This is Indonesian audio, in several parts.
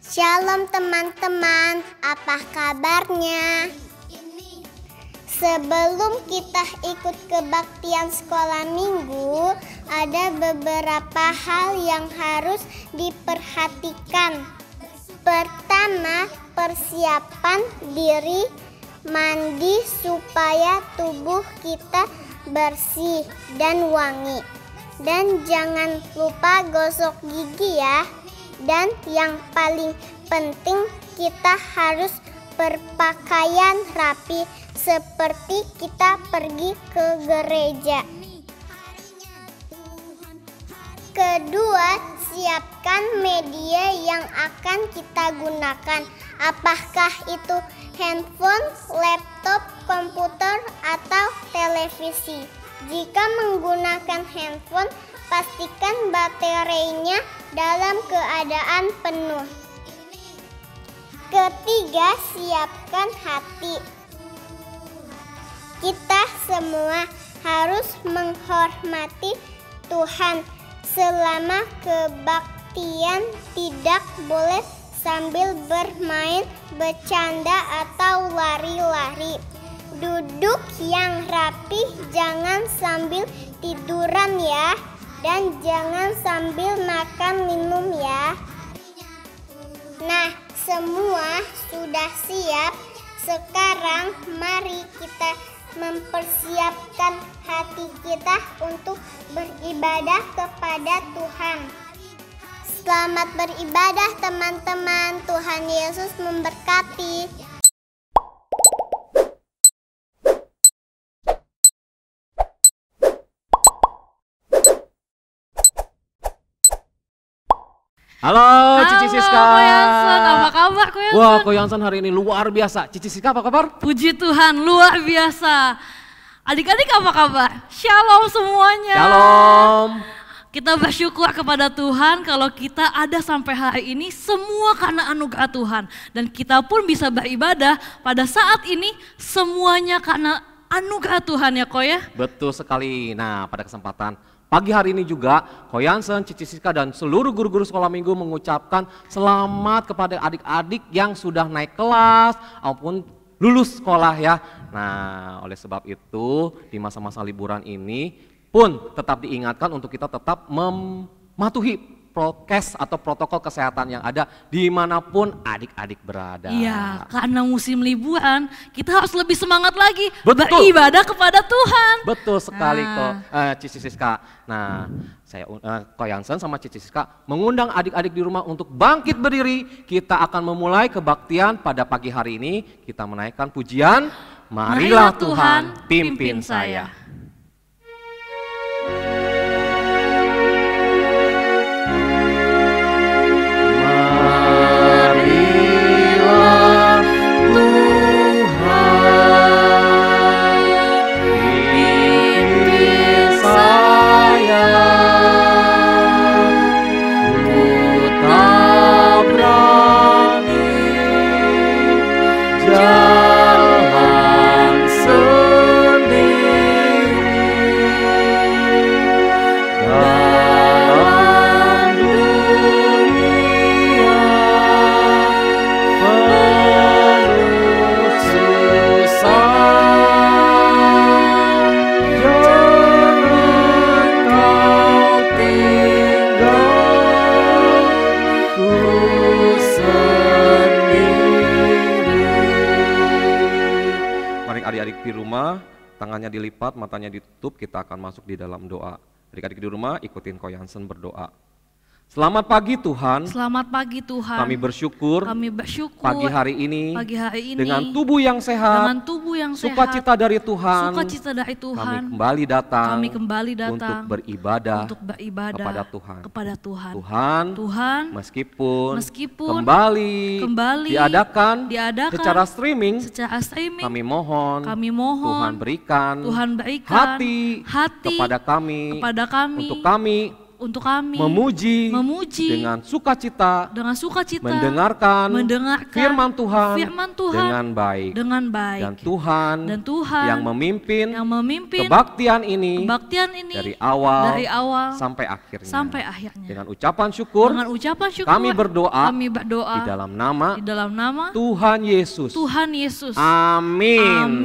Shalom teman-teman, apa kabarnya? Sebelum kita ikut kebaktian sekolah minggu, ada beberapa hal yang harus diperhatikan. Pertama, persiapan diri, mandi supaya tubuh kita bersih dan wangi. Dan jangan lupa gosok gigi ya. Dan yang paling penting, kita harus berpakaian rapi seperti kita pergi ke gereja. Kedua, siapkan media yang akan kita gunakan. Apakah itu handphone, laptop, komputer, atau televisi? Jika menggunakan handphone, pastikan baterainya dalam keadaan penuh. Ketiga, siapkan hati. Kita semua harus menghormati Tuhan. Selama kebaktian tidak boleh sambil bermain, bercanda, atau lari-lari. Duduk yang rapi, jangan sambil tiduran ya. Dan jangan sambil makan minum ya. Nah, semua sudah siap. Sekarang mari kita mempersiapkan hati kita untuk beribadah kepada Tuhan. Selamat beribadah teman-teman. Tuhan Yesus memberkati. Halo Cici Siska. Ko Yansen, apa kabar Ko Yansen? Wah, Ko Yansen hari ini luar biasa. Cici Siska apa kabar? Puji Tuhan, luar biasa. Adik-adik apa kabar? Shalom semuanya. Shalom. Kita bersyukur kepada Tuhan kalau kita ada sampai hari ini semua karena anugerah Tuhan. Dan kita pun bisa beribadah pada saat ini semuanya karena anugerah Tuhan ya Ko ya? Betul sekali. Nah, pada kesempatan pagi hari ini juga, Ko Yansen, Cici Siska, dan seluruh guru-guru sekolah minggu mengucapkan selamat kepada adik-adik yang sudah naik kelas maupun lulus sekolah ya. Nah, oleh sebab itu di masa-masa liburan ini pun tetap diingatkan untuk kita tetap mematuhi prokes atau protokol kesehatan yang ada dimanapun adik-adik berada. Iya, karena musim liburan kita harus lebih semangat lagi beribadah kepada Tuhan. Betul sekali Cici Siska. Nah, saya Ko Yansen sama Cici Siska mengundang adik-adik di rumah untuk bangkit berdiri. Kita akan memulai kebaktian pada pagi hari ini. Kita menaikkan pujian, Marilah Tuhan pimpin saya. Adik-adik di rumah, tangannya dilipat, matanya ditutup, kita akan masuk di dalam doa. Adik-adik di rumah, ikutin Ko Yansen berdoa. Selamat pagi Tuhan. Selamat pagi Tuhan. Kami bersyukur. Pagi hari ini. Dengan tubuh yang sehat. Sukacita dari Tuhan. Kami kembali datang. Untuk beribadah. Kepada Tuhan. Tuhan. Meskipun kembali diadakan. Secara streaming. Kami mohon. Tuhan berikan. Hati. Kepada kami. Untuk kami untuk kami memuji dengan sukacita, mendengarkan firman Tuhan dengan baik. Dan Tuhan yang memimpin kebaktian ini dari awal sampai akhirnya. Dengan ucapan syukur kami berdoa di dalam nama Tuhan Yesus. Amin.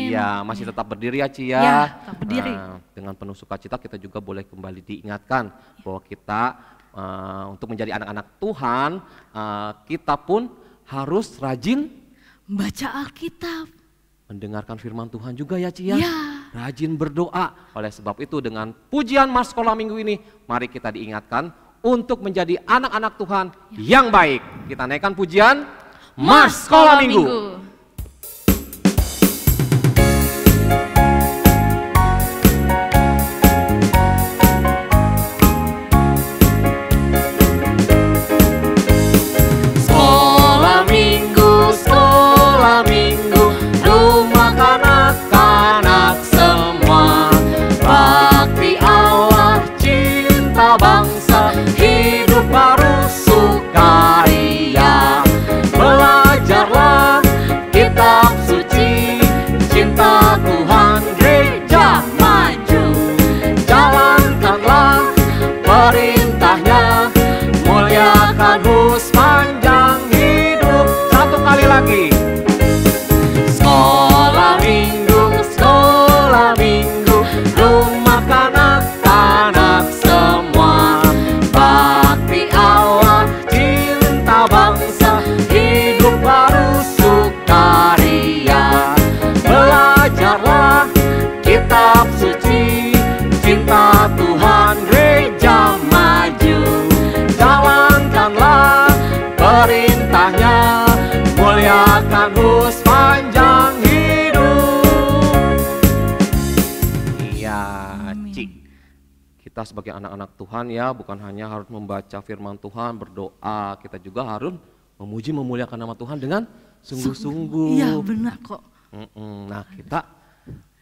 Iya, masih tetap berdiri ya Ci ya. Tetap berdiri. Nah, dengan penuh sukacita kita juga boleh kembali diingatkan bahwa kita untuk menjadi anak-anak Tuhan, kita pun harus rajin baca Alkitab, mendengarkan firman Tuhan juga ya Ci ya. Rajin berdoa. Oleh sebab itu dengan pujian Mas Sekolah Minggu ini, mari kita diingatkan untuk menjadi anak-anak Tuhan yang baik. Kita naikkan pujian Mas Sekolah Minggu. Kita sebagai anak-anak Tuhan ya, bukan hanya harus membaca firman Tuhan, berdoa, kita juga harus memuji memuliakan nama Tuhan dengan sungguh-sungguh. Iya benar kok. Nah kita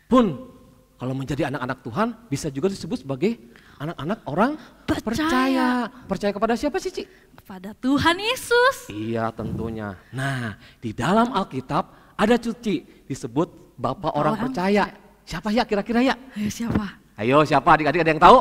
pun kalau menjadi anak-anak Tuhan bisa juga disebut sebagai anak-anak orang percaya. Percaya kepada siapa sih Ci? Kepada Tuhan Yesus. Iya tentunya. Nah di dalam Alkitab ada Ci disebut Bapak orang percaya. Siapa ya kira-kira ya? Ayo siapa? Ayo siapa adik-adik ada yang tahu?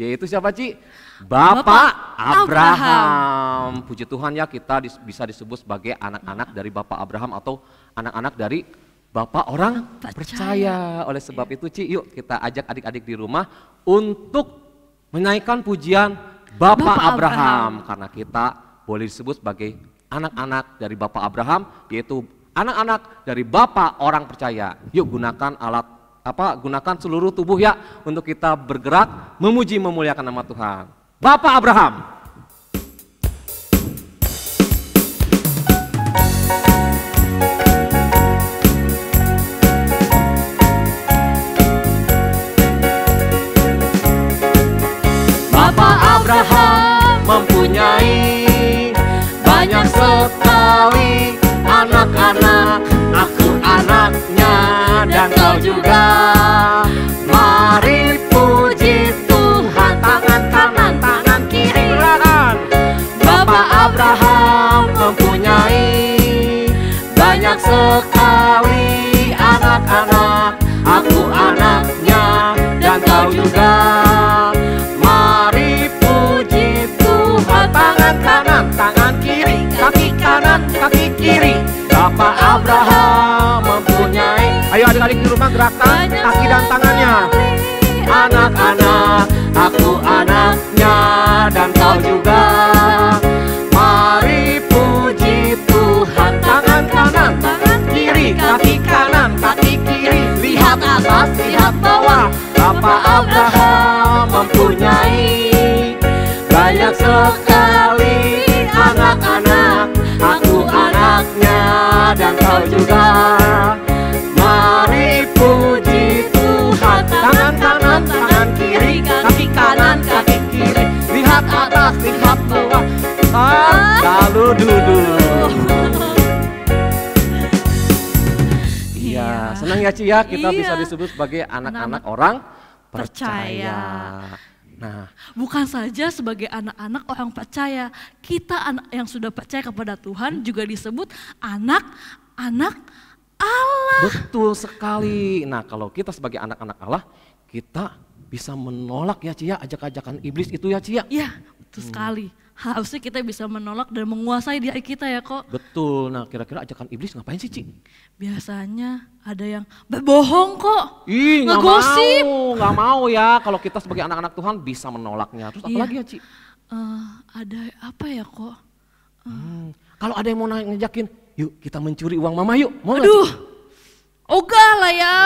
Yaitu siapa Ci? Bapak Abraham. Puji Tuhan ya kita bisa disebut sebagai anak-anak dari Bapak Abraham atau anak-anak dari Bapak orang percaya. Oleh sebab itu Ci, yuk kita ajak adik-adik di rumah untuk menaikkan pujian Bapak Abraham. Karena kita boleh disebut sebagai anak-anak dari Bapak Abraham, yaitu anak-anak dari Bapak orang percaya. Yuk gunakan gunakan seluruh tubuh ya untuk kita bergerak memuji memuliakan nama Tuhan. Bapak Abraham. Bapak Abraham mempunyai banyak sekali anak-anak, aku anaknya dan kau juga. Mari puji Tuhan, tangan kanan, tangan kiri. Bapak Abraham mempunyai banyak sekali anak-anak, aku anaknya dan kau juga. Mari puji Tuhan, tangan kanan, tangan kiri, kaki kanan, kaki kiri. Bapak Abraham mempunyai, ayo adik-adik di rumah gerakkan kaki dan tangannya. Anak-anak, aku anaknya dan kau juga. Mari puji Tuhan, tangan kanan, tangan kiri, kaki kanan, kaki kiri. Lihat atas, lihat bawah. Bapak Abraham mempunyai banyak sekali anak-anak, aku anaknya dan kau juga. Mari puji Tuhan, tangan kanan, tangan kiri, kaki kanan, kaki kiri. Lihat atas, lihat bawah, lalu duduk. Iya, senang ya Ci ya kita bisa disebut sebagai anak-anak orang percaya. Nah, Bukan saja sebagai anak-anak orang percaya, kita anak yang sudah percaya kepada Tuhan juga disebut anak-anak Allah. betul sekali. Nah, kalau kita sebagai anak-anak Allah, kita bisa menolak ya Cia, ajak-ajakan iblis itu ya Cia. Ya, betul sekali. Harusnya kita bisa menolak dan menguasai diri kita ya kok. Betul. Nah, kira-kira ajakan iblis ngapain sih, Ci? Biasanya ada yang berbohong kok. Ih, ngegosip. nggak mau ya. Kalau kita sebagai anak-anak Tuhan bisa menolaknya. Terus apa Iya. lagi ya, Ci? Ada apa ya kok? Kalau ada yang mau ngajakin, yuk kita mencuri uang mama yuk. Mau nggak, Ci? Aduh, ogah lah ya.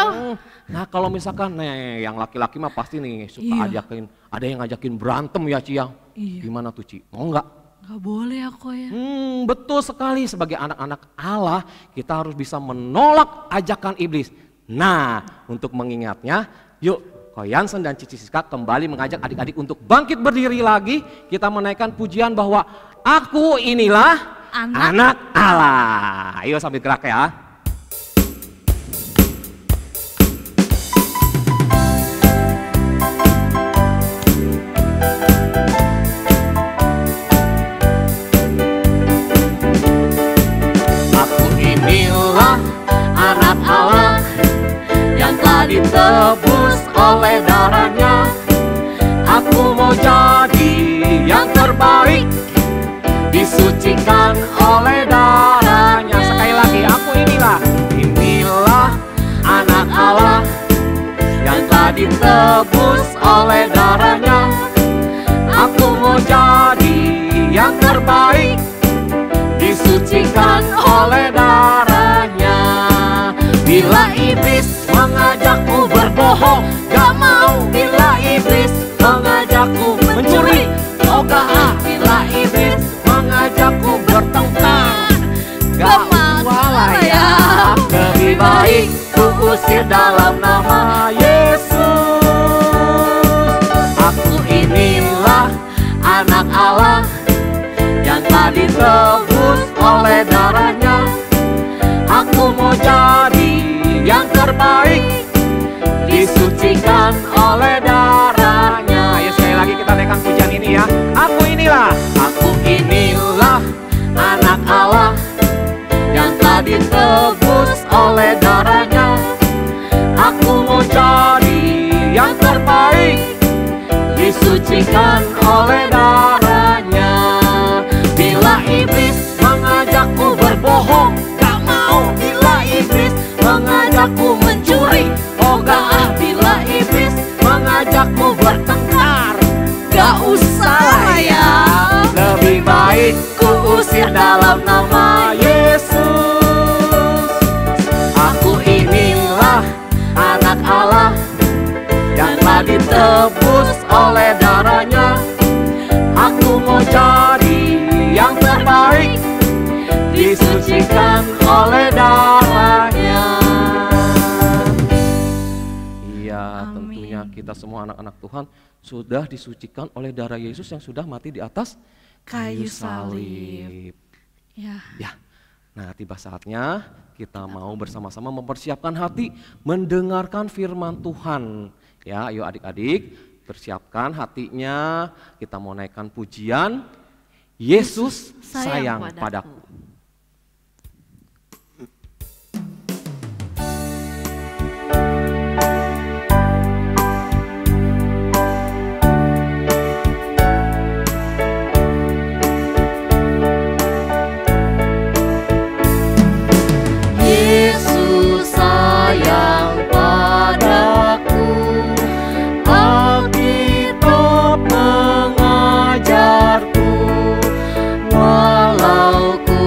Nah, kalau misalkan yang laki-laki mah pasti nih suka Iya. ada yang ngajakin berantem ya, Ci ya. Iya. Gimana tuh, Ci? Mau nggak? Gak boleh aku ya. Betul sekali, sebagai anak-anak Allah kita harus bisa menolak ajakan iblis. Nah, untuk mengingatnya, yuk Ko Yansen dan Cici Siska kembali mengajak adik-adik untuk bangkit berdiri lagi. Kita menaikkan pujian bahwa aku inilah anak Allah. Ayo sambil gerak ya. Anak Allah yang telah ditebus oleh darahnya. Aku mau jadi yang terbaik, disucikan oleh darahnya. Sekali lagi, aku inilah anak Allah yang telah ditebus oleh darahnya. Aku mau jadi yang terbaik, disucikan oleh darahnya. Bila iblis mengajakku berbohong, gak mau. Bila iblis mengajakku mencuri, oh gak. Bila iblis mengajakku bertengkar, gak walah ya. Lebih baik ku usir dalam nama Yesus. Aku inilah anak Allah yang telah ditebus oleh darahnya. Aku mau jadi yang terbaik, disucikan oleh darahnya. Ayo sekali lagi kita naikkan pujian ini ya. Aku inilah anak Allah yang telah ditebus oleh darahnya. Aku mau jadi yang terbaik, disucikan oleh darahnya. Bila iblis mengajakku berbohong, gak mau. Bila iblis mengajakku mencuri, oh gak. Bila iblis mengajakku bertengkar, gak usah ya. Lebih baik ku usir dalam nama Yesus. Aku inilah anak Allah yang telah ditebus oleh darahnya. Aku mau jadi yang terbaik, disucikan oleh darahnya. Iya, Amin. tentunya kita semua anak-anak Tuhan sudah disucikan oleh darah Yesus yang sudah mati di atas Kayu salib. Ya. Ya, nah tiba saatnya kita mau bersama-sama mempersiapkan hati mendengarkan firman Tuhan. Ya, ayo adik-adik persiapkan hatinya, kita mau naikkan pujian Yesus sayang padaku. Yesus sayang padaku, Alkitab mengajarku, walau ku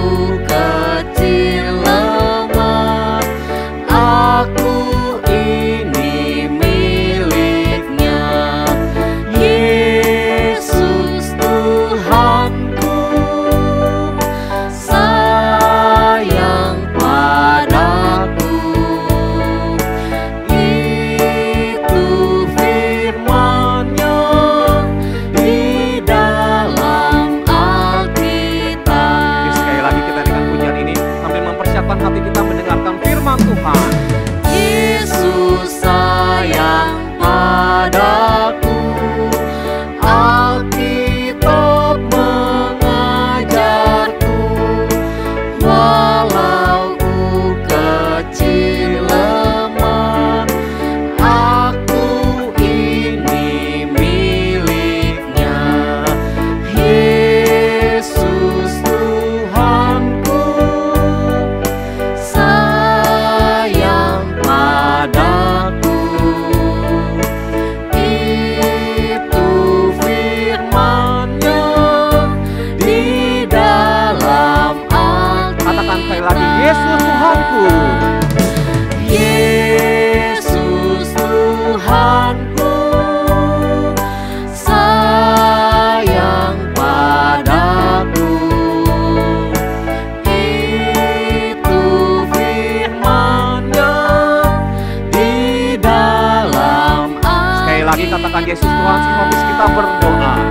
Tuhan habis kita berdoa.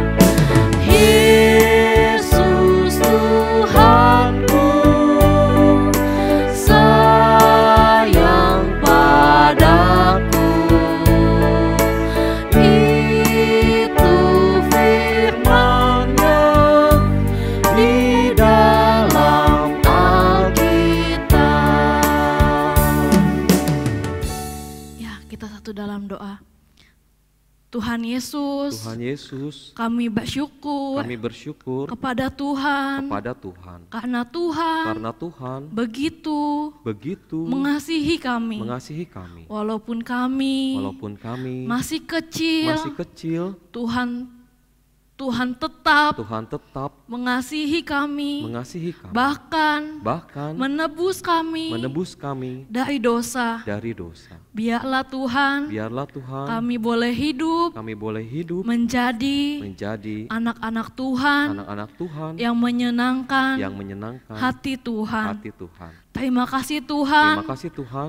Yesus Tuhanku, sayang padaku, itu firman-Nya di dalam Alkitab. Ya, kita satu dalam doa. Tuhan Yesus, kami bersyukur kepada Tuhan, karena Tuhan begitu mengasihi kami, walaupun kami masih kecil, Tuhan tetap mengasihi kami, bahkan menebus kami dari dosa. Biarlah Tuhan, kami boleh hidup menjadi anak-anak Tuhan yang menyenangkan hati Tuhan. Terima kasih Tuhan,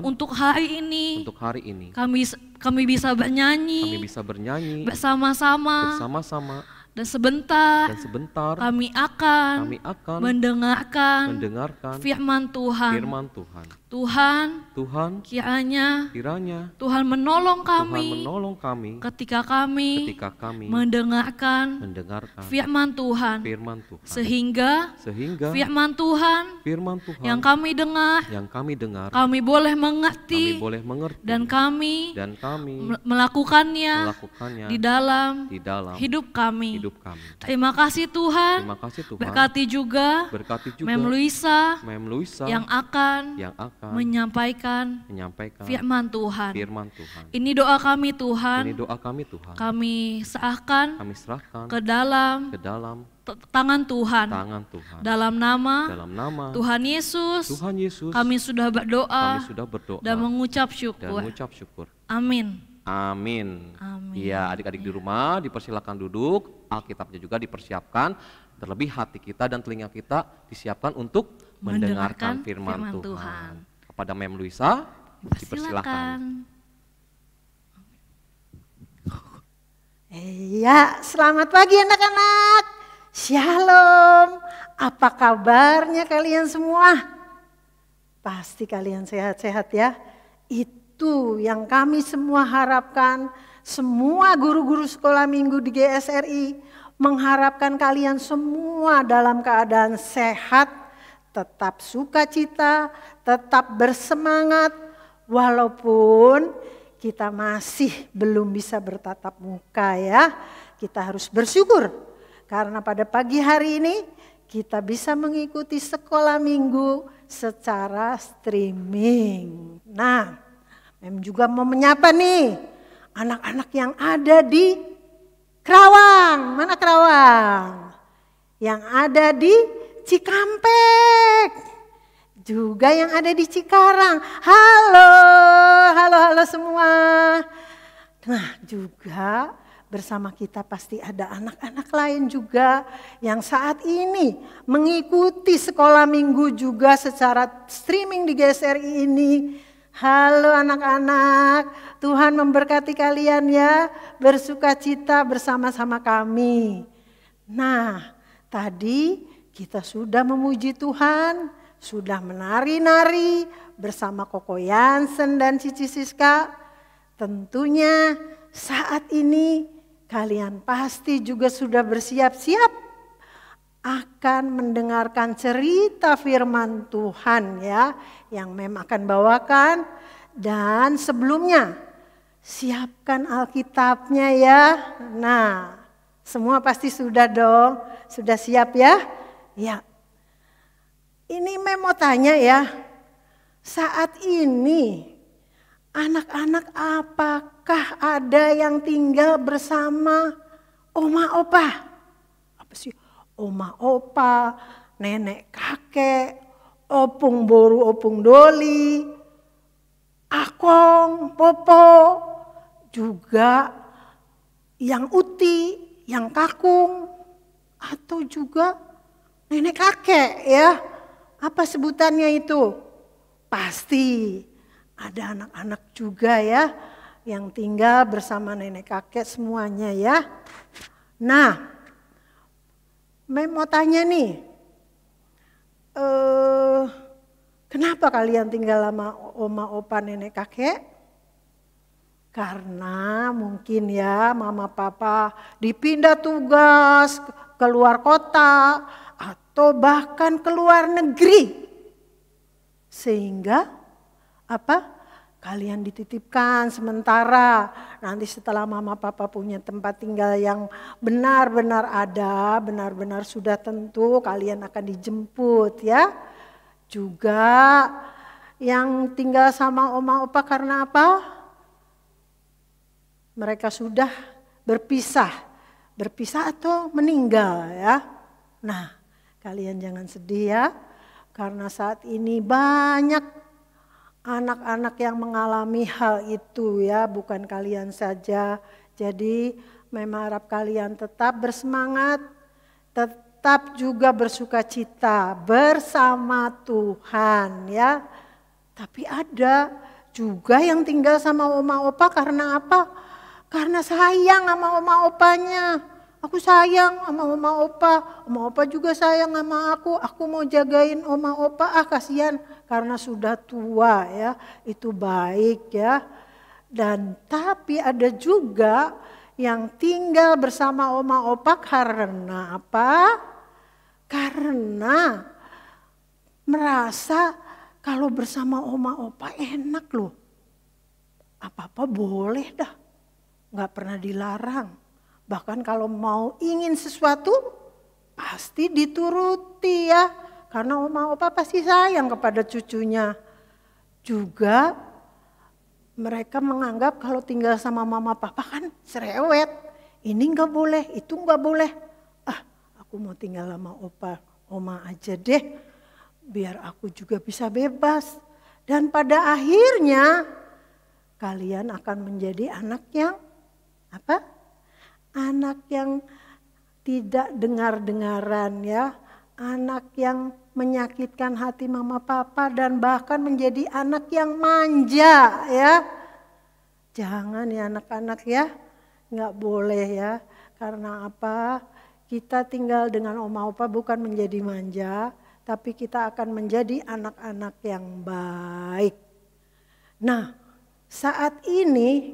untuk hari ini kami bisa bernyanyi bersama-sama. Dan sebentar kami akan mendengarkan firman Tuhan. Tuhan, kiranya Tuhan menolong kami ketika kami mendengarkan firman Tuhan, sehingga firman Tuhan yang kami dengar kami boleh mengerti dan kami melakukannya di dalam hidup kami. Terima kasih Tuhan. Berkati juga Mem Luisa yang akan menyampaikan firman Tuhan. Ini doa kami Tuhan. Kami serahkan ke dalam tangan Tuhan. Dalam nama Tuhan Yesus, kami sudah berdoa dan mengucap syukur. Amin. Ya, adik-adik di rumah dipersilakan duduk. Alkitabnya juga dipersiapkan. Terlebih hati kita dan telinga kita disiapkan untuk mendengarkan firman Tuhan. Kepada Mem Luisa, dipersilakan. Ya, selamat pagi anak-anak. Shalom. Apa kabarnya kalian semua? Pasti kalian sehat-sehat ya. Itu yang kami semua harapkan. Semua guru-guru sekolah minggu di GSRI mengharapkan kalian semua dalam keadaan sehat, tetap sukacita, tetap bersemangat, walaupun kita masih belum bisa bertatap muka ya. Kita harus bersyukur karena pada pagi hari ini kita bisa mengikuti sekolah minggu secara streaming. Nah, Mem juga mau menyapa nih anak-anak yang ada di Kerawang. Mana Kerawang? Yang ada di Cikampek. Juga yang ada di Cikarang. Halo semua. Nah, juga bersama kita pasti ada anak-anak lain juga yang saat ini mengikuti sekolah minggu juga secara streaming di GSRI ini. Halo anak-anak, Tuhan memberkati kalian ya, bersukacita bersama-sama kami. Nah, tadi kita sudah memuji Tuhan, sudah menari-nari bersama Koko Yansen dan Cici Siska. Tentunya saat ini kalian pasti juga sudah bersiap-siap akan mendengarkan cerita firman Tuhan ya, yang Mem akan bawakan. Dan sebelumnya siapkan Alkitabnya ya. Nah, semua pasti sudah dong, sudah siap ya? Ya. Ini Mem mau tanya ya, saat ini anak-anak apakah ada yang tinggal bersama oma opa? Apa sih? Oma opa, nenek kakek, opung boru opung doli, akong, popo, juga yang uti, yang kakung, atau juga nenek kakek ya. Apa sebutannya itu? Pasti ada anak-anak juga ya yang tinggal bersama nenek kakek semuanya ya. Nah, mau tanya nih, kenapa kalian tinggal sama oma opa nenek kakek? Karena mungkin ya mama papa dipindah tugas keluar kota atau bahkan keluar negeri. Sehingga kalian dititipkan sementara. Nanti setelah mama papa punya tempat tinggal yang benar-benar ada, benar-benar sudah tentu, kalian akan dijemput ya. Juga yang tinggal sama oma opa karena apa? Mereka sudah berpisah atau meninggal ya. Nah, kalian jangan sedih ya, karena saat ini banyak anak-anak yang mengalami hal itu ya, bukan kalian saja. Jadi memang harap kalian tetap bersemangat, tetap juga bersuka cita bersama Tuhan ya. Tapi ada juga yang tinggal sama oma opa karena apa? Karena sayang sama oma opanya. Aku sayang sama oma opa juga sayang sama aku mau jagain oma opa, kasihan karena sudah tua ya, itu baik ya. Dan tapi ada juga yang tinggal bersama oma opa karena apa? Karena merasa kalau bersama oma opa enak loh, apa-apa boleh dah, gak pernah dilarang. Bahkan kalau mau ingin sesuatu pasti dituruti ya. Karena oma opa pasti sayang kepada cucunya. Juga mereka menganggap kalau tinggal sama mama papa kan cerewet. Ini gak boleh, itu gak boleh. Aku mau tinggal sama oma aja deh. Biar aku juga bisa bebas. Dan pada akhirnya kalian akan menjadi anak yang anak yang tidak dengar-dengaran ya, anak yang menyakitkan hati mama papa dan bahkan menjadi anak yang manja ya. Jangan ya anak-anak ya, nggak boleh ya. Karena apa? Kita tinggal dengan oma opa bukan menjadi manja, tapi kita akan menjadi anak-anak yang baik. Nah, saat ini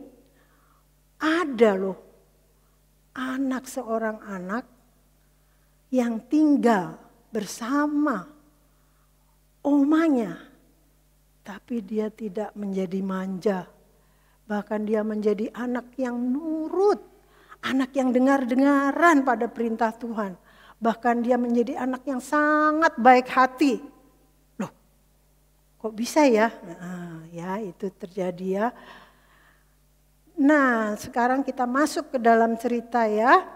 ada loh seorang anak yang tinggal bersama omanya, tapi dia tidak menjadi manja. Bahkan dia menjadi anak yang nurut, anak yang dengar-dengaran pada perintah Tuhan. Bahkan dia menjadi anak yang sangat baik hati. Loh, kok bisa ya? Nah, ya itu terjadi ya. Nah, sekarang kita masuk ke dalam cerita ya.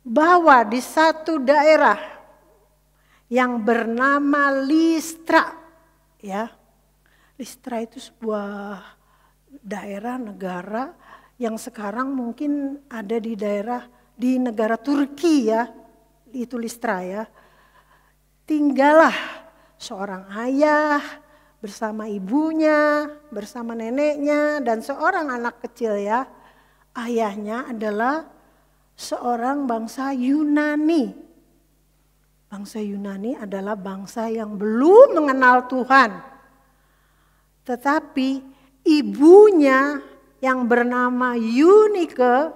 Bahwa di satu daerah yang bernama Listra ya. Listra itu sebuah daerah negara yang sekarang mungkin ada di negara Turki ya. Itu Listra ya. Tinggallah seorang ayah bersama ibunya, bersama neneknya dan seorang anak kecil ya. Ayahnya adalah seorang bangsa Yunani. Bangsa Yunani adalah bangsa yang belum mengenal Tuhan. Tetapi ibunya yang bernama Eunike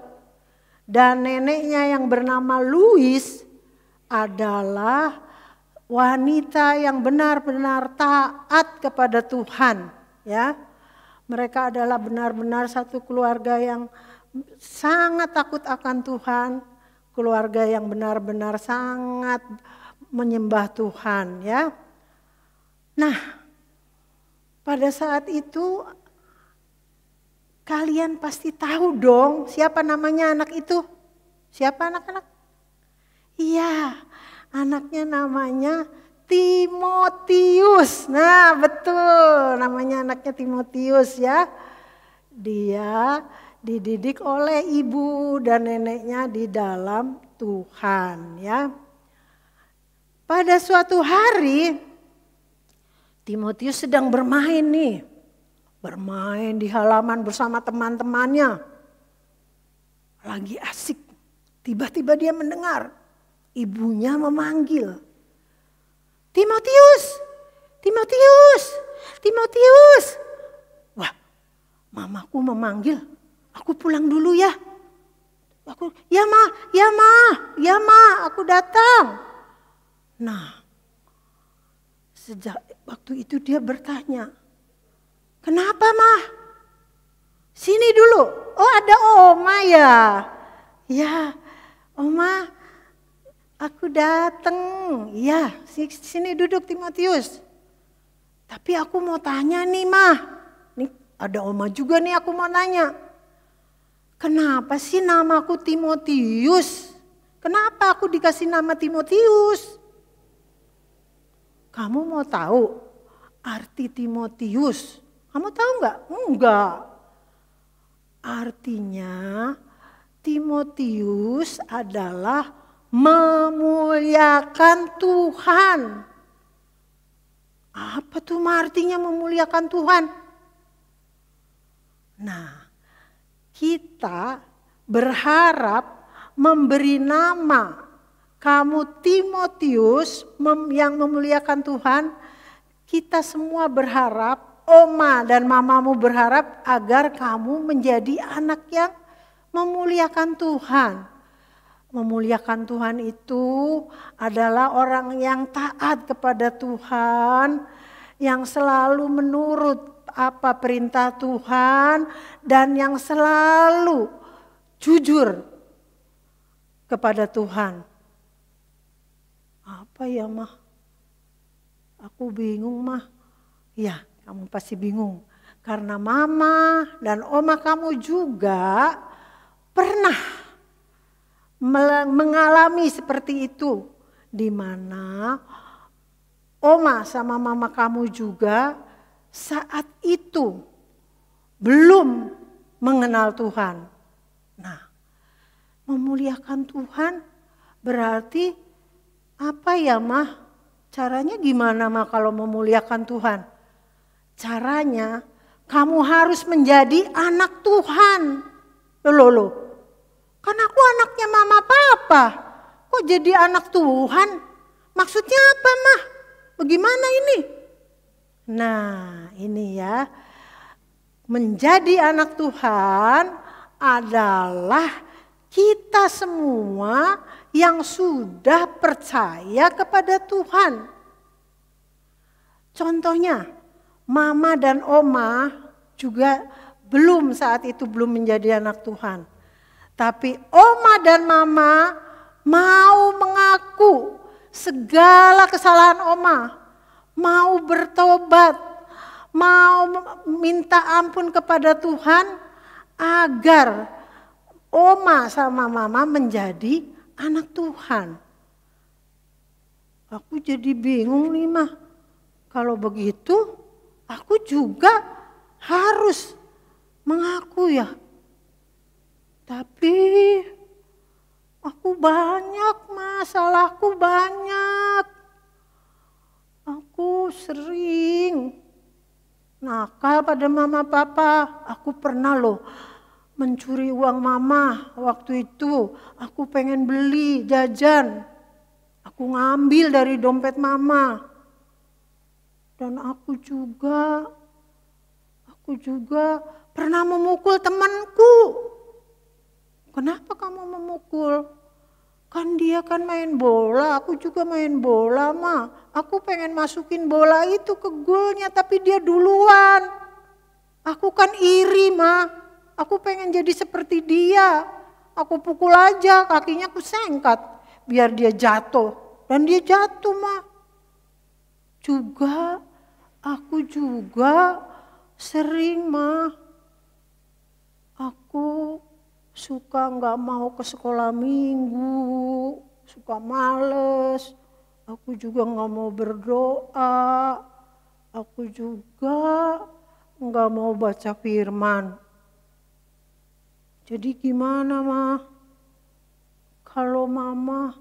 dan neneknya yang bernama Louis adalah wanita yang benar-benar taat kepada Tuhan ya. Mereka adalah benar-benar satu keluarga yang sangat takut akan Tuhan, keluarga yang benar-benar sangat menyembah Tuhan ya. Nah, pada saat itu kalian pasti tahu dong siapa namanya anak itu. Siapa anak-anak? Iya, anaknya namanya Timotius. Nah betul, namanya anaknya Timotius ya. Dia dididik oleh ibu dan neneknya di dalam Tuhan ya. Pada suatu hari Timotius sedang bermain nih. bermain di halaman bersama teman-temannya. Lagi asik, tiba-tiba dia mendengar ibunya memanggil, Timotius, Timotius, Timotius. Wah, mamaku memanggil, aku pulang dulu ya. Ya ma, aku datang. Nah, sejak waktu itu dia bertanya, kenapa mah? Sini dulu. Oh, ada Oma ya. Ya, Oma, aku datang. Ya, sini duduk Timotius. Tapi aku mau tanya nih mah. Nih ada Oma juga nih aku mau tanya. Kenapa sih namaku Timotius? Kenapa aku dikasih nama Timotius? Kamu mau tahu arti Timotius? Kamu tahu nggak? Enggak. Artinya Timotius adalah memuliakan Tuhan. Apa tuh artinya memuliakan Tuhan? Nah, kita berharap memberi nama kamu Timotius yang memuliakan Tuhan. Kita semua berharap, Oma dan mamamu berharap agar kamu menjadi anak yang memuliakan Tuhan. Memuliakan Tuhan itu adalah orang yang taat kepada Tuhan, yang selalu menurut apa perintah Tuhan, dan yang selalu jujur kepada Tuhan. Apa ya mah? Aku bingung mah. Ya, kamu pasti bingung. Karena mama dan oma kamu juga pernah mengalami seperti itu. Di mana oma sama mama kamu juga saat itu belum mengenal Tuhan. Nah, memuliakan Tuhan berarti apa ya mah? Caranya gimana mah kalau memuliakan Tuhan? Caranya kamu harus menjadi anak Tuhan. Loh. Kan aku anaknya mama papa. Kok jadi anak Tuhan? Maksudnya apa mah? Bagaimana ini? Nah, ini ya. Menjadi anak Tuhan adalah kita semua yang sudah percaya kepada Tuhan. Contohnya, mama dan oma juga saat itu belum menjadi anak Tuhan. Tapi oma dan mama mau mengaku segala kesalahan oma, mau bertobat, mau minta ampun kepada Tuhan agar oma sama mama menjadi anak Tuhan. Aku jadi bingung nih mah. Kalau begitu aku juga harus mengaku ya. Tapi aku banyak masalahku banyak. Aku sering nakal pada mama papa. Aku pernah loh mencuri uang mama waktu itu. Aku pengen beli jajan. Aku ngambil dari dompet mama. Dan aku juga pernah memukul temanku. Kenapa kamu memukul? Kan dia kan main bola, aku juga main bola mah. Aku pengen masukin bola itu ke golnya tapi dia duluan. Aku kan iri mah. Aku pengen jadi seperti dia. Aku pukul aja, kakinya aku sengkat biar dia jatuh. Dan dia jatuh mah. Aku juga sering mah. Aku suka nggak mau ke sekolah minggu, suka males. Aku juga nggak mau berdoa. Aku juga nggak mau baca firman. Jadi gimana mah? Kalau mama,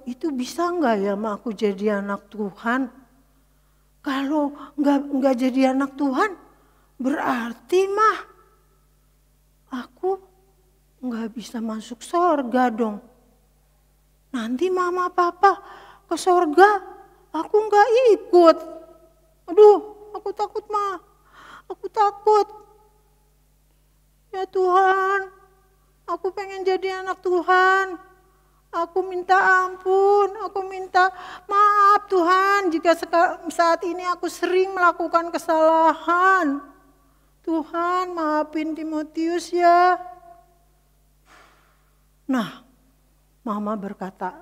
itu bisa nggak ya mah aku jadi anak Tuhan? Kalau nggak jadi anak Tuhan, berarti mah aku nggak bisa masuk surga dong. Nanti mama papa ke surga, aku nggak ikut. Aduh, aku takut mah, aku takut. Ya Tuhan, aku pengen jadi anak Tuhan. Aku minta ampun, aku minta maaf Tuhan jika saat ini aku sering melakukan kesalahan. Tuhan maafin Timotius ya. Nah, Mama berkata,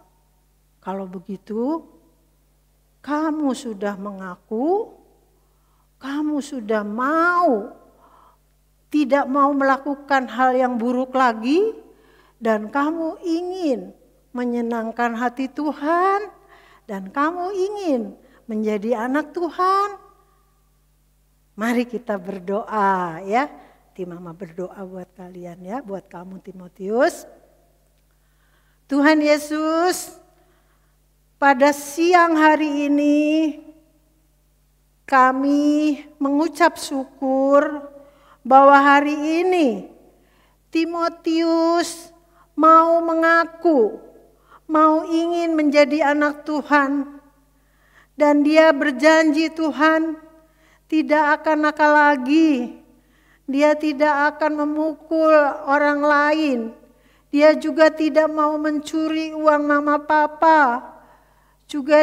kalau begitu kamu sudah mengaku, kamu sudah tidak mau melakukan hal yang buruk lagi, dan kamu ingin menyenangkan hati Tuhan, dan kamu ingin menjadi anak Tuhan. Mari kita berdoa ya. Mama berdoa buat kalian ya, buat kamu Timotius. Tuhan Yesus, pada siang hari ini kami mengucap syukur bahwa hari ini Timotius mau mengaku, mau ingin menjadi anak Tuhan, dan dia berjanji Tuhan tidak akan nakal lagi, dia tidak akan memukul orang lain, dia juga tidak mau mencuri uang mama papa,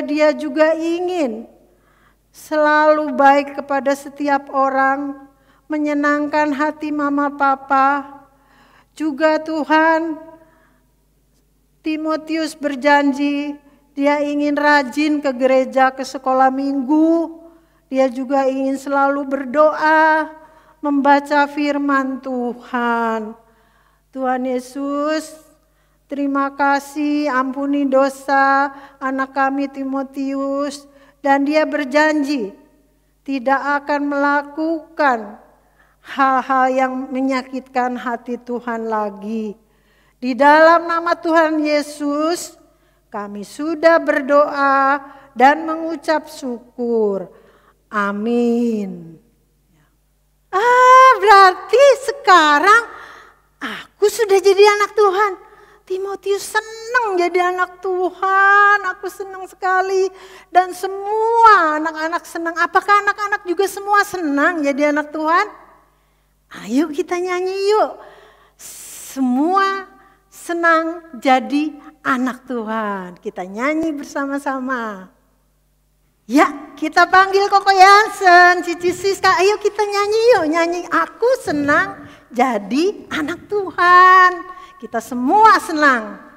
dia juga ingin selalu baik kepada setiap orang, menyenangkan hati mama papa. Juga Tuhan, Timotius berjanji dia ingin rajin ke gereja, ke sekolah minggu. Dia juga ingin selalu berdoa, membaca firman Tuhan. Tuhan Yesus, terima kasih, ampuni dosa anak kami Timotius. Dan dia berjanji tidak akan melakukan hal-hal yang menyakitkan hati Tuhan lagi. Di dalam nama Tuhan Yesus, kami sudah berdoa dan mengucap syukur. Amin. Berarti sekarang aku sudah jadi anak Tuhan. Timotius senang jadi anak Tuhan. Aku senang sekali. Dan semua anak-anak senang. Apakah anak-anak juga semua senang jadi anak Tuhan? Ayo kita nyanyi yuk. Semua senang jadi anak Tuhan. Kita nyanyi bersama-sama. Ya, kita panggil Koko Yansen, Cici Siska. Ayo kita nyanyi yuk. Nyanyi aku senang jadi anak Tuhan. Kita semua senang.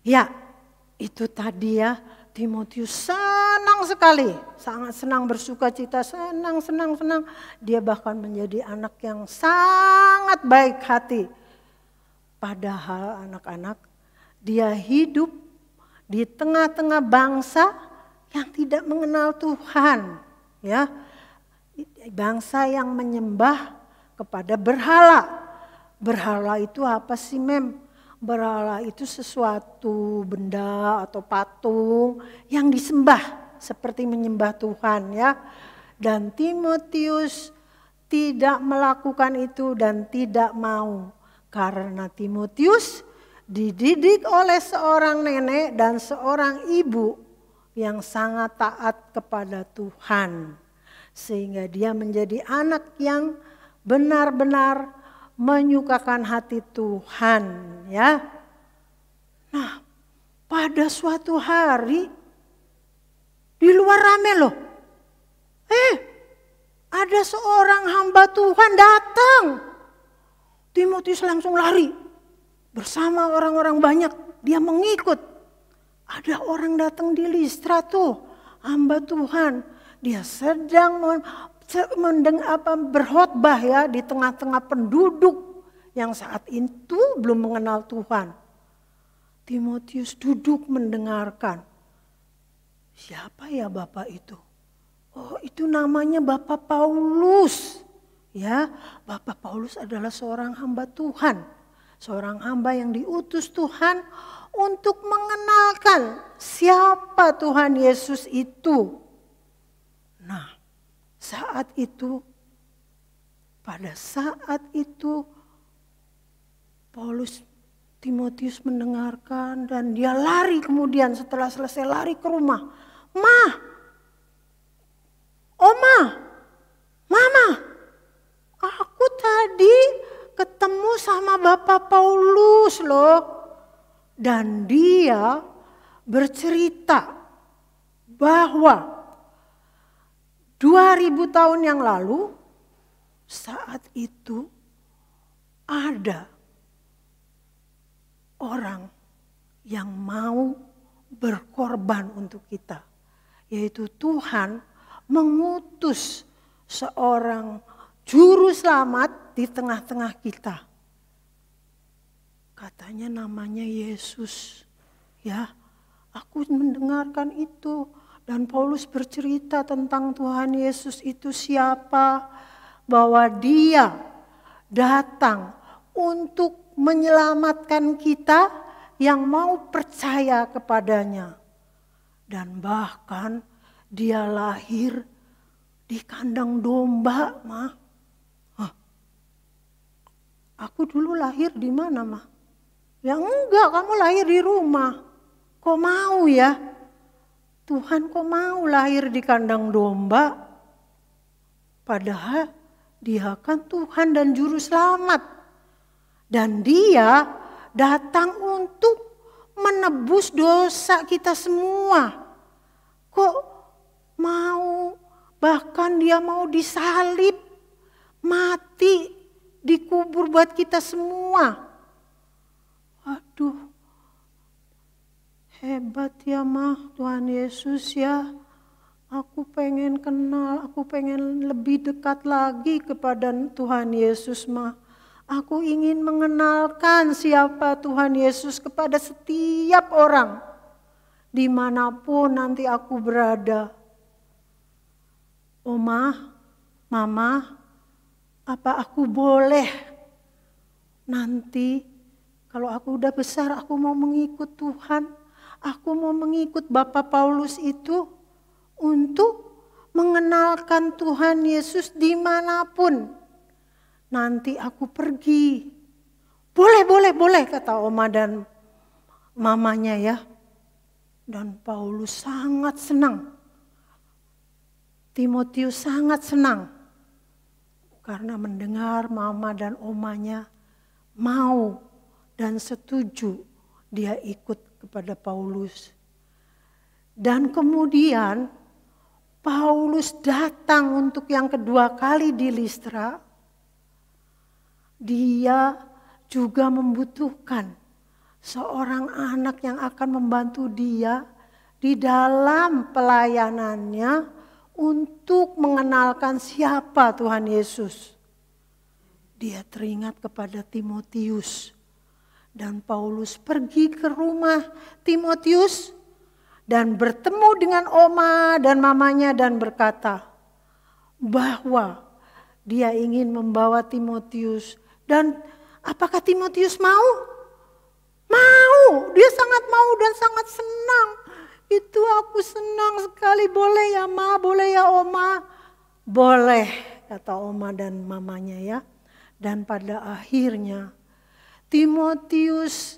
Ya, itu tadi ya, Timotius senang sekali, sangat senang, bersuka cita, senang. Dia bahkan menjadi anak yang sangat baik hati. Padahal anak-anak, dia hidup di tengah-tengah bangsa yang tidak mengenal Tuhan. Ya, bangsa yang menyembah kepada berhala. Berhala itu apa sih, Mem? berhala itu sesuatu benda atau patung yang disembah seperti menyembah Tuhan ya. Dan Timotius tidak melakukan itu dan tidak mau. Karena Timotius dididik oleh seorang nenek dan seorang ibu yang sangat taat kepada Tuhan. Sehingga dia menjadi anak yang benar-benar menyukakan hati Tuhan ya. Nah, pada suatu hari di luar rame loh. Ada seorang hamba Tuhan datang. Timotius langsung lari bersama orang-orang banyak, dia mengikut. Ada orang datang di Listra tuh, hamba Tuhan. Dia sedang berkhotbah ya di tengah-tengah penduduk yang saat itu belum mengenal Tuhan. Timotius duduk mendengarkan. Siapa ya Bapak itu? Oh, itu namanya Bapak Paulus. Ya, Bapak Paulus adalah seorang hamba Tuhan. Seorang hamba yang diutus Tuhan untuk mengenalkan siapa Tuhan Yesus itu. Nah, pada saat itu Timotius mendengarkan dan dia lari kemudian setelah selesai lari ke rumah. Oma, Mama, aku tadi ketemu sama Bapak Paulus loh. Dan dia bercerita bahwa 2000 tahun yang lalu saat itu ada orang yang mau berkorban untuk kita. Yaitu Tuhan mengutus seorang juru selamat di tengah-tengah kita. Katanya namanya Yesus. Ya, aku mendengarkan itu. Dan Paulus bercerita tentang Tuhan Yesus itu siapa. Bahwa dia datang untuk menyelamatkan kita yang mau percaya kepadanya. Dan bahkan dia lahir di kandang domba, Ma. Aku dulu lahir di mana, Ma? Ya enggak, kamu lahir di rumah. Kok mau ya? Tuhan kok mau lahir di kandang domba? Padahal dia kan Tuhan dan Juru Selamat. Dan dia datang untuk menebus dosa kita semua. Kok mau, bahkan dia mau disalib, mati, dikubur buat kita semua. Aduh, hebat ya Ma, Tuhan Yesus ya. Aku pengen kenal, aku pengen lebih dekat lagi kepada Tuhan Yesus Ma. Aku ingin mengenalkan siapa Tuhan Yesus kepada setiap orang. Dimanapun nanti aku berada. Oma, Mama, apa aku boleh nanti kalau aku udah besar aku mau mengikut Tuhan. Aku mau mengikut Bapak Paulus itu untuk mengenalkan Tuhan Yesus dimanapun nanti aku pergi. Boleh kata Oma dan mamanya ya. Dan Paulus sangat senang. Timotius sangat senang. Karena mendengar mama dan omanya mau dan setuju dia ikut kepada Paulus. Dan kemudian Paulus datang untuk yang kedua kali di Listra. Dia juga membutuhkan seorang anak yang akan membantu dia di dalam pelayanannya untuk mengenalkan siapa Tuhan Yesus. Dia teringat kepada Timotius. Dan Paulus pergi ke rumah Timotius dan bertemu dengan oma dan mamanya dan berkata bahwa dia ingin membawa Timotius. Dan apakah Timotius mau? Mau, dia sangat mau dan sangat senang. Itu aku senang sekali, boleh ya Ma, boleh ya Oma. Boleh, kata Oma dan mamanya ya. Dan pada akhirnya Timotius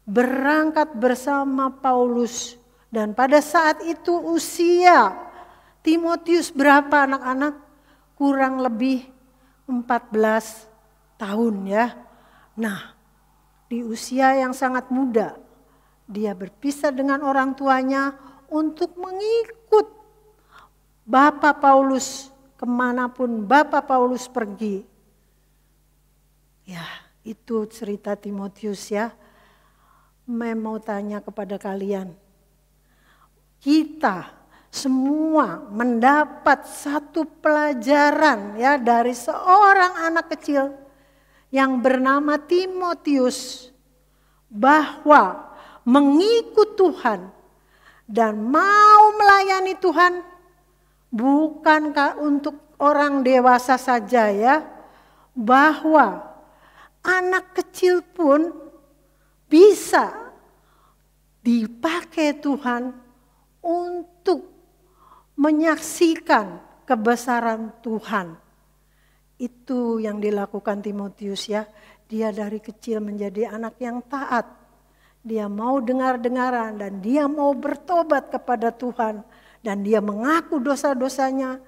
berangkat bersama Paulus. Dan pada saat itu usia Timotius berapa anak-anak? Kurang lebih 14 tahun ya. Nah, di usia yang sangat muda, dia berpisah dengan orang tuanya untuk mengikut Bapak Paulus kemanapun Bapak Paulus pergi. Ya, itu cerita Timotius ya. Mau tanya kepada kalian, kita semua mendapat satu pelajaran ya dari seorang anak kecil yang bernama Timotius, bahwa mengikut Tuhan dan mau melayani Tuhan bukan untuk orang dewasa saja ya, bahwa anak kecil pun bisa dipakai Tuhan untuk menyaksikan kebesaran Tuhan. Itu yang dilakukan Timotius ya. Dia dari kecil menjadi anak yang taat. Dia mau dengar-dengaran dan dia mau bertobat kepada Tuhan. Dan dia mengaku dosa-dosanya,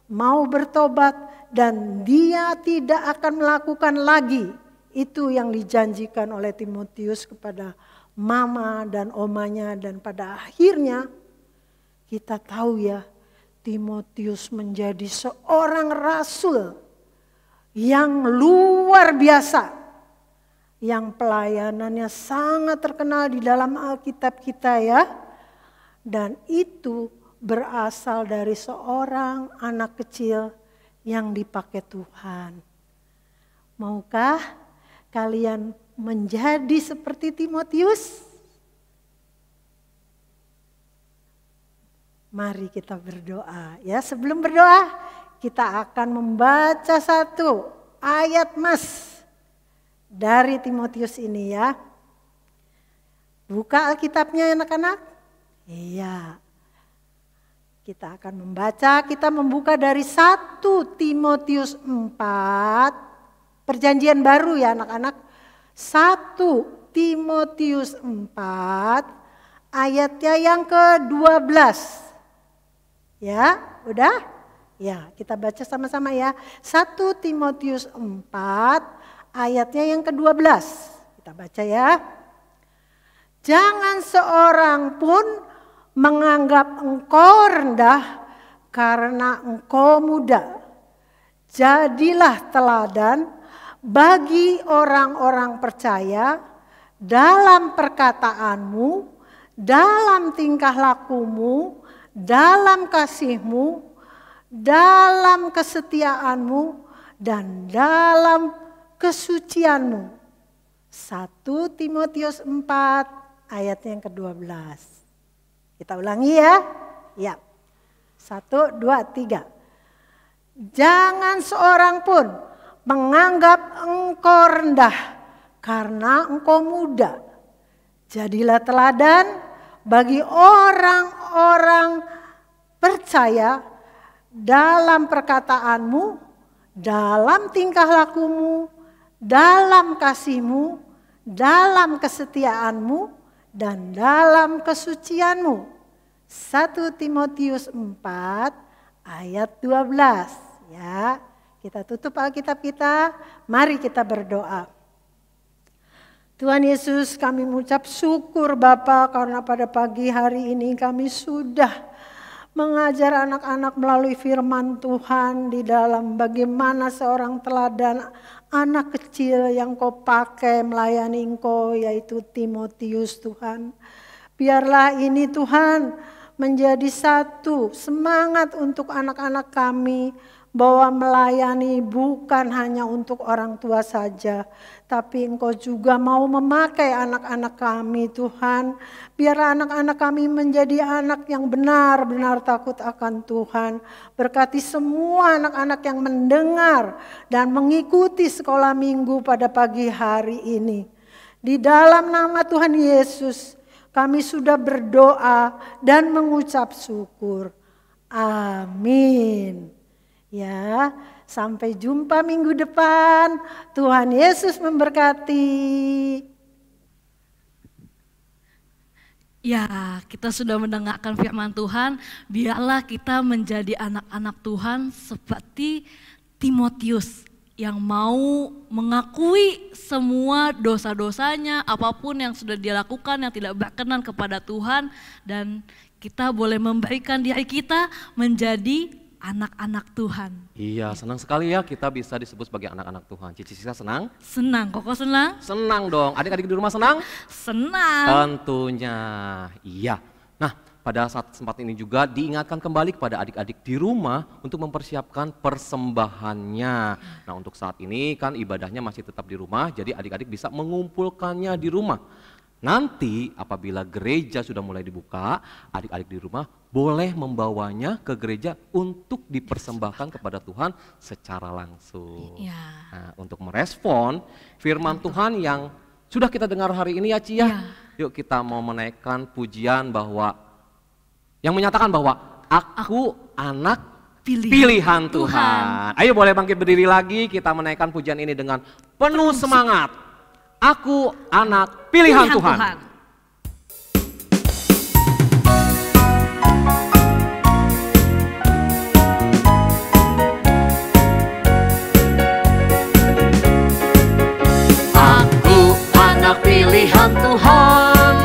mau bertobat dan dia tidak akan melakukan lagi. Itu yang dijanjikan oleh Timotius kepada mama dan omanya. Dan pada akhirnya kita tahu ya, Timotius menjadi seorang rasul yang luar biasa, yang pelayanannya sangat terkenal di dalam Alkitab kita ya. Dan itu berasal dari seorang anak kecil yang dipakai Tuhan. Maukah kalian menjadi seperti Timotius? Mari kita berdoa ya. Sebelum berdoa, kita akan membaca satu ayat mas dari Timotius ini ya. Buka Alkitabnya ya anak-anak. Iya. Kita akan membaca, kita membuka dari 1 Timotius 4. Perjanjian baru ya anak-anak. 1 Timotius 4 ayatnya yang ke-12. Ya, udah? Ya, kita baca sama-sama ya. 1 Timotius 4 ayatnya yang ke-12. Kita baca ya. Jangan seorang pun menganggap engkau rendah karena engkau muda. Jadilah teladan bagi orang-orang percaya dalam perkataanmu, dalam tingkah lakumu, dalam kasihmu, dalam kesetiaanmu, dan dalam kesucianmu. 1 Timotius 4 ayat yang ke-12. Kita ulangi ya. Ya. 1, 2, 3. Jangan seorang pun menganggap engkau rendah karena engkau muda. Jadilah teladan bagi orang-orang percaya dalam perkataanmu, dalam tingkah lakumu, dalam kasihmu, dalam kesetiaanmu, dan dalam kesucianmu. 1 Timotius 4 ayat 12 ya. Kita tutup Alkitab kita, mari kita berdoa. Tuhan Yesus, kami mengucap syukur Bapa karena pada pagi hari ini kami sudah mengajar anak-anak melalui firman Tuhan di dalam bagaimana seorang teladan anak kecil yang Kau pakai melayani Engkau, yaitu Timotius Tuhan. Biarlah ini Tuhan menjadi satu semangat untuk anak-anak kami, bahwa melayani bukan hanya untuk orang tua saja, tapi Engkau juga mau memakai anak-anak kami Tuhan. Biarlah anak-anak kami menjadi anak yang benar-benar takut akan Tuhan. Berkati semua anak-anak yang mendengar dan mengikuti sekolah minggu pada pagi hari ini. Di dalam nama Tuhan Yesus kami sudah berdoa dan mengucap syukur. Amin. Ya, sampai jumpa minggu depan. Tuhan Yesus memberkati. Ya, kita sudah mendengarkan firman Tuhan. Biarlah kita menjadi anak-anak Tuhan seperti Timotius yang mau mengakui semua dosa-dosanya, apapun yang sudah dia lakukan yang tidak berkenan kepada Tuhan, dan kita boleh memberikan diri kita menjadi anak-anak Tuhan. Iya, senang sekali ya kita bisa disebut sebagai anak-anak Tuhan. Cici Siska senang? Senang, Koko senang? Senang dong. Adik-adik di rumah senang? Senang. Tentunya, iya. Nah, pada saat kesempatan ini juga diingatkan kembali kepada adik-adik di rumah untuk mempersiapkan persembahannya. Nah, untuk saat ini kan ibadahnya masih tetap di rumah, jadi adik-adik bisa mengumpulkannya di rumah. Nanti apabila gereja sudah mulai dibuka, adik-adik di rumah boleh membawanya ke gereja untuk dipersembahkan kepada Tuhan secara langsung. Ya. Nah, untuk merespon firman Tuhan yang sudah kita dengar hari ini ya Ci ya. Yuk kita mau menaikkan pujian bahwa yang menyatakan bahwa aku anak pilihan Tuhan. Ayo boleh bangkit berdiri lagi, kita menaikkan pujian ini dengan penuh semangat. Aku anak pilihan Tuhan. Aku anak pilihan Tuhan,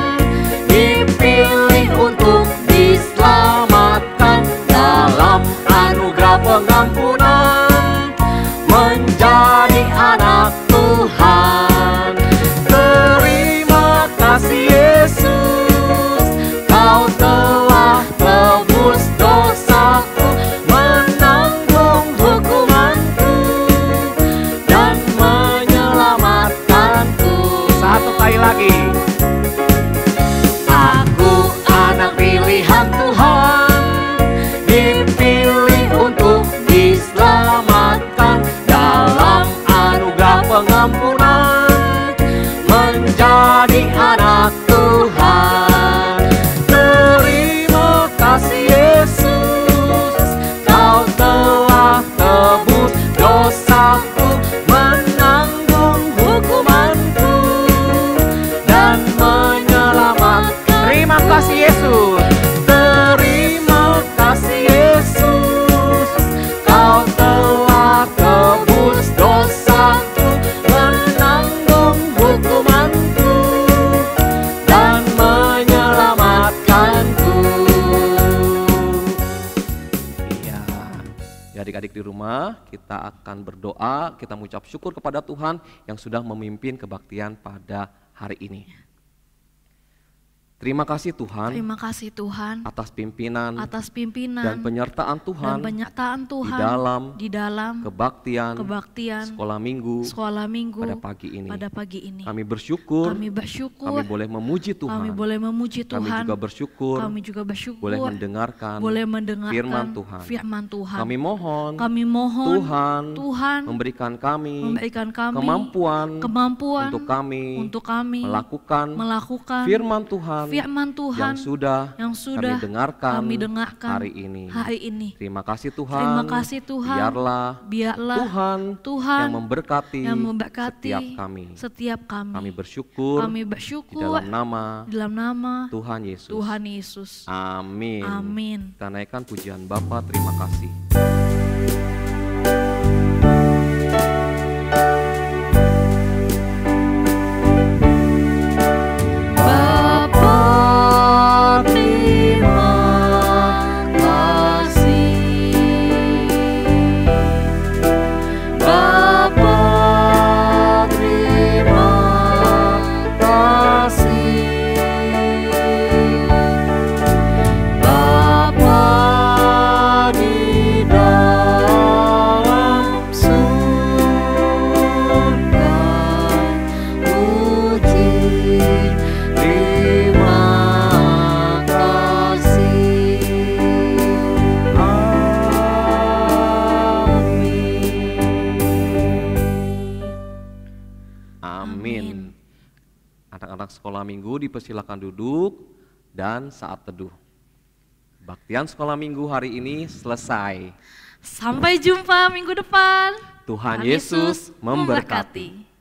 dipilih untuk diselamatkan dalam anugerah pengampunan, menjadi anak Tuhan. Terima kasih Yesus, Kau telah tebus dosaku, menanggung hukumanku, dan menyelamatkanku. Satu kali lagi. Aku anak pilihan Tuhan, dipilih untuk diselamatkan dalam anugerah pengampunan, menjadi anak Tuhan. Terima kasih Yesus, Kau telah tebus dosaku, menanggung hukumanku, dan menyelamatkan. Terima kasih Yesus. Terima kasih Yesus, Kau telah tebus dosaku, menanggung hukumanku, dan menyelamatkanku. Iya. Ya, adik-adik di rumah, kita akan berdoa, kita mengucap syukur kepada Tuhan yang sudah memimpin kebaktian pada hari ini. Terima kasih Tuhan Terima kasih Tuhan atas pimpinan atas pimpinan dan penyertaan Tuhan Tuhan di dalam kebaktian sekolah minggu sekolah minggu pada pagi ini. Kami bersyukur, kami boleh memuji Tuhan, kami juga bersyukur, boleh mendengarkan firman Tuhan. Kami mohon Tuhan memberikan kami kemampuan untuk kami melakukan firman Tuhan yang sudah kami dengarkan hari ini. Terima kasih Tuhan. Biarlah Tuhan yang memberkati setiap kami. Kami bersyukur di dalam nama Tuhan Yesus. Amin. Kita naikkan pujian Bapa, terima kasih. Bapa di dalam Anak-anak sekolah minggu dipersilakan duduk dan saat teduh. Baktian sekolah minggu hari ini selesai. Sampai jumpa minggu depan. Tuhan Yesus memberkati.